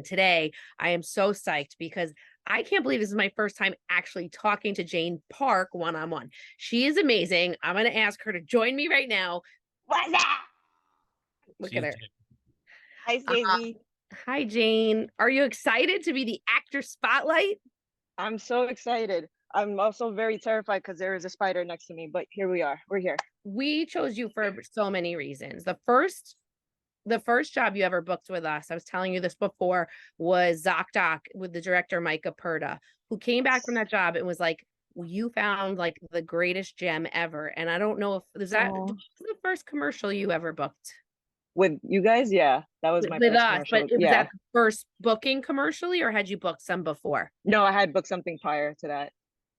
Today, I am so psyched because I can't believe this is my first time actually talking to Jane Park one on one. She is amazing. I'm going to ask her to join me right now. What's up? Look at She's her. doing Hi, Uh, Stacey. Hi, Jane. Are you excited to be the actor spotlight? I'm so excited. I'm also very terrified because there is a spider next to me, but here we are. We're here. We chose you for so many reasons. The first job you ever booked with us, I was telling you this before, was ZocDoc with the director Micah Purda, who came back from that job and was like, well, you found like the greatest gem ever. And I don't know if was that Oh, the first commercial you ever booked with you guys, yeah, that was my with first us, but commercial. it was Yeah. that the first booking commercially, or had you booked some before? No, I had booked something prior to that.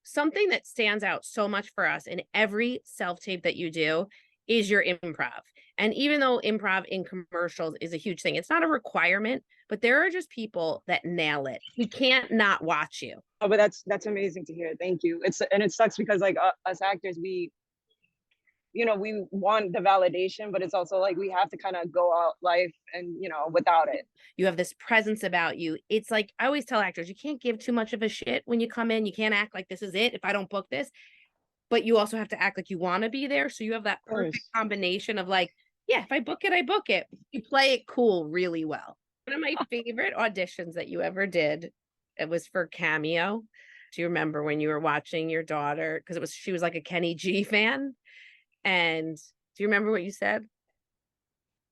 Something that stands out so much for us in every self-tape that you do is your improv. And even though improv in commercials is a huge thing, it's not a requirement, but there are just people that nail it. You can't not watch you. Oh, but that's amazing to hear. Thank you. It sucks because like us actors, we want the validation, but it's also like we have to kind of go out life and without it. You have this presence about you. It's like I always tell actors, you can't give too much of a shit when you come in. You can't act like this is it if I don't book this, but you also have to act like you want to be there. So you have that Of perfect course. combination of like, yeah, if I book it, I book it. You play it cool really well. One of my favorite auditions that you ever did, it was for Cameo. Do you remember when you were watching your daughter? Because she was like a Kenny G fan. And do you remember what you said?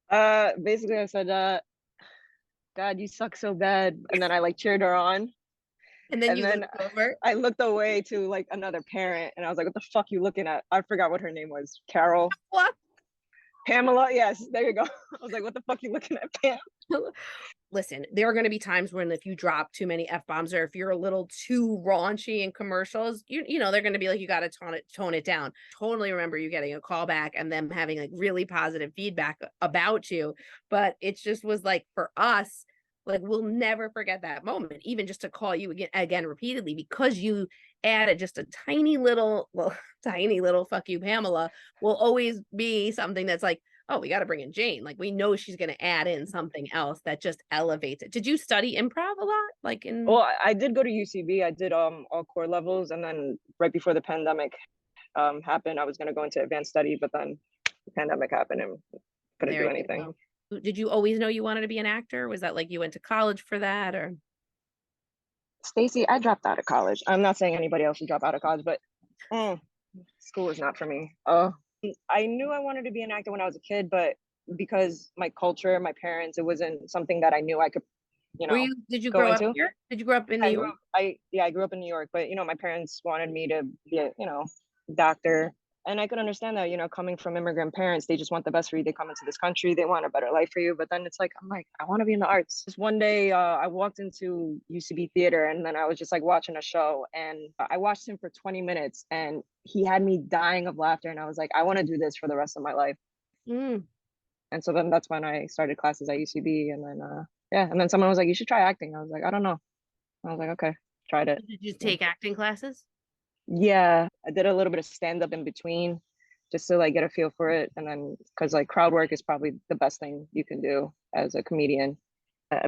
Basically I said, God, you suck so bad. And then I like cheered her on. And then And you then looked over. I looked away to like another parent and I was like, what the fuck you looking at? I forgot what her name was. Carol. What? Pamela. Yes, there you go. I was like, what the fuck you looking at, Pam? Listen, there are going to be times when if you drop too many F bombs or if you're a little too raunchy in commercials, they're going to be like, you got to tone it down. Totally remember you getting a call back and them having like really positive feedback about you. But it just was like for us, like we'll never forget that moment, even just to call you again repeatedly because you added just a tiny little, well, tiny little fuck you, Pamela, will always be something that's like, oh, we got to bring in Jane. Like we know she's going to add in something else that just elevates it. Did you study improv a lot? Like in Well, I did go to UCB. I did all core levels, and then right before the pandemic happened, I was gonna go into advanced study, but then the pandemic happened and couldn't there do you anything. go. Did you always know you wanted to be an actor? Was that like you went to college for that or Stacey, I dropped out of college. I'm not saying anybody else should drop out of college, but mm, school is not for me. I knew I wanted to be an actor when I was a kid, but because my culture, my parents, it wasn't something that I knew I could, did you go grow up into. here? Did you grow up in New I York? grew up, I grew up in New York, but my parents wanted me to be a, doctor. And I could understand that, coming from immigrant parents, they just want the best for you. They come into this country, they want a better life for you. But then it's like, I'm like, I want to be in the arts. Just one day, I walked into UCB theater and then I was just like watching a show and I watched him for 20 minutes and he had me dying of laughter. And I was like, I want to do this for the rest of my life. Mm. And so then that's when I started classes at UCB. And then, yeah. And then someone was like, you should try acting. I was like, I don't know. I was like, okay, tried it. Did you Yeah. take acting classes? Yeah, I did a little bit of stand up in between just to like get a feel for it. And then because like crowd work is probably the best thing you can do as a comedian.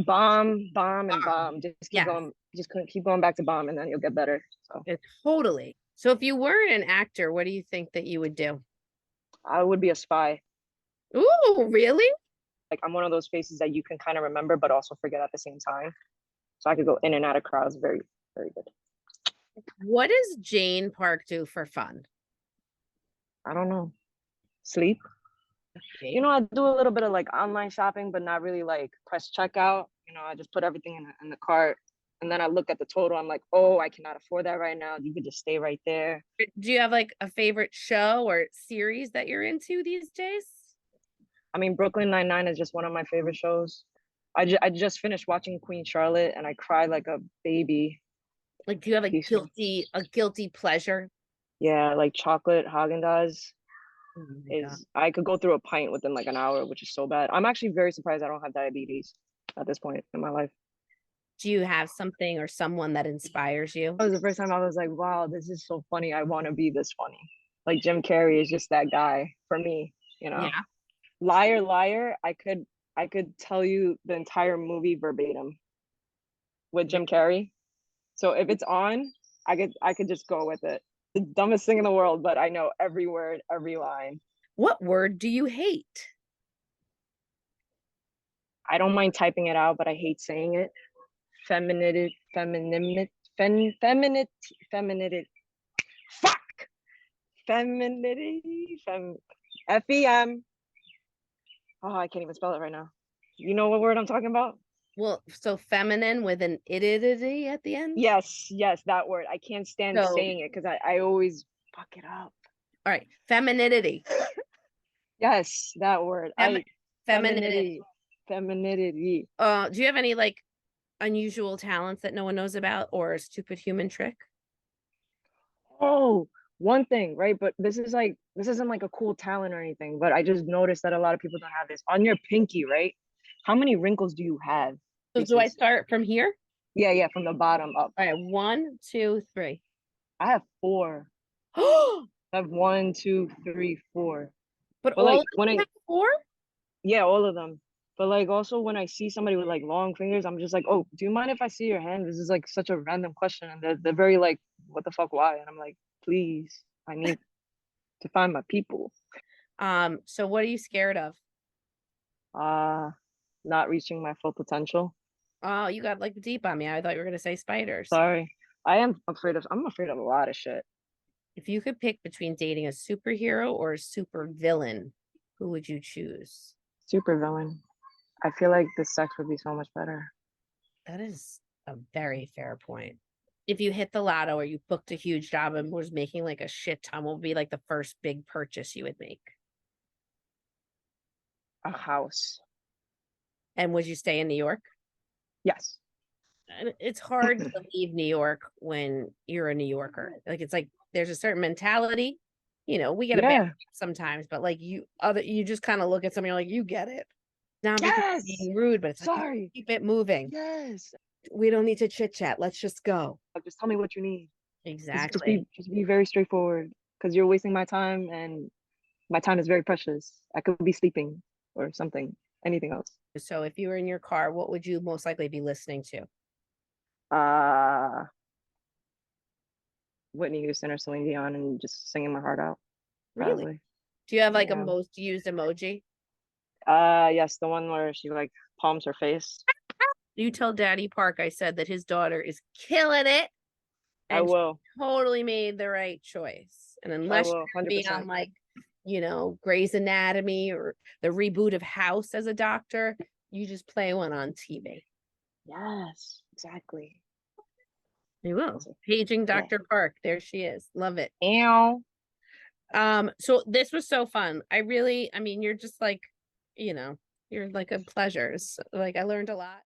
Bomb, and bomb. Just keep Yes, going, keep going back to bomb and then you'll get better. So totally. So if you weren't an actor, what do you think that you would do? I would be a spy. Ooh, really? Like I'm one of those faces that you can kind of remember but also forget at the same time. So I could go in and out of crowds very, very good. What does Jane Park do for fun? I don't know. Sleep. Okay. I do a little bit of like online shopping, but not really like press checkout. I just put everything in the cart and then I look at the total. I'm like, oh, I cannot afford that right now. You could just stay right there. Do you have like a favorite show or series that you're into these days? I mean, Brooklyn Nine-Nine is just one of my favorite shows. I just finished watching Queen Charlotte and I cried like a baby. Like, do you have Peaceful. a guilty pleasure? Yeah, like chocolate Haagen-Dazs Oh my God. is I could go through a pint within like an hour, which is so bad. I'm actually very surprised I don't have diabetes at this point in my life. Do you have something or someone that inspires you? That was the first time I was like, wow, this is so funny. I want to be this funny. Like Jim Carrey is just that guy for me, you know. Yeah. Liar, liar, I could tell you the entire movie verbatim. with Jim Carrey. So if it's on, I could just go with it. The dumbest thing in the world, but I know every word, every line. What word do you hate? I don't mind typing it out, but I hate saying it. Femininity, femininity, femininity. Fuck! Femininity, FEM. Oh, I can't even spell it right now. You know what word I'm talking about? Well, so feminine with an idity at the end. Yes, yes, that word. I can't stand So, saying it because I always fuck it up. all right, femininity. Yes, that word. Femininity. Femininity. Do you have any like unusual talents that no one knows about or a stupid human trick? Oh, one thing, right? But this isn't like a cool talent or anything, but I just noticed that a lot of people don't have this. On your pinky, right? How many wrinkles do you have? So do I Pieces. start from here? Yeah, yeah, from the bottom up. All right, 1, 2, 3. I have four. I have one, two, three, four. But But all like of when you I have 4? yeah, all of them. But like also when I see somebody with like long fingers, I'm just like, oh, do you mind if I see your hand? This is like such a random question. And they're very like, what the fuck, why? And I'm like, please, I need to find my people. So what are you scared of? Uh not reaching my full potential. Oh, you got like deep on me. I thought you were gonna say spiders. Sorry. I'm afraid of a lot of shit. If you could pick between dating a superhero or a super villain, who would you choose? Super villain. I feel like the sex would be so much better. That is a very fair point. If you hit the lotto or you booked a huge job and was making like a shit ton, what would be like the first big purchase you would make? A house. And would you stay in New York? Yes. And it's hard to leave New York when you're a New Yorker. Like it's like there's a certain mentality. You know, we get a bad Yeah. rap sometimes, but like you just kind of look at something, you're like, you get it. Not because you're Yes. being rude, but it's like Sorry. keep it moving. Yes. We don't need to chit chat. Let's just go. Like, just tell me what you need. Exactly. Just be very straightforward because you're wasting my time and my time is very precious. I could be sleeping or something, anything else. So if you were in your car, what would you most likely be listening to? Uh Whitney Houston or Celine Dion and just singing my heart out, Really? probably. Do you have like a Yeah. most used emoji? Yes, the one where she like palms her face. You tell Daddy Park I said that his daughter is killing it I and she will. totally made the right choice. And I unless will, you're gonna be on 100%. like, Grey's Anatomy or the reboot of House as a doctor, you just play one on TV. Yes, exactly. You will. Paging Yeah. Dr. Park. There she is. Love it. Ow. So this was so fun. I mean, you're just like, you're like a pleasure. Like I learned a lot.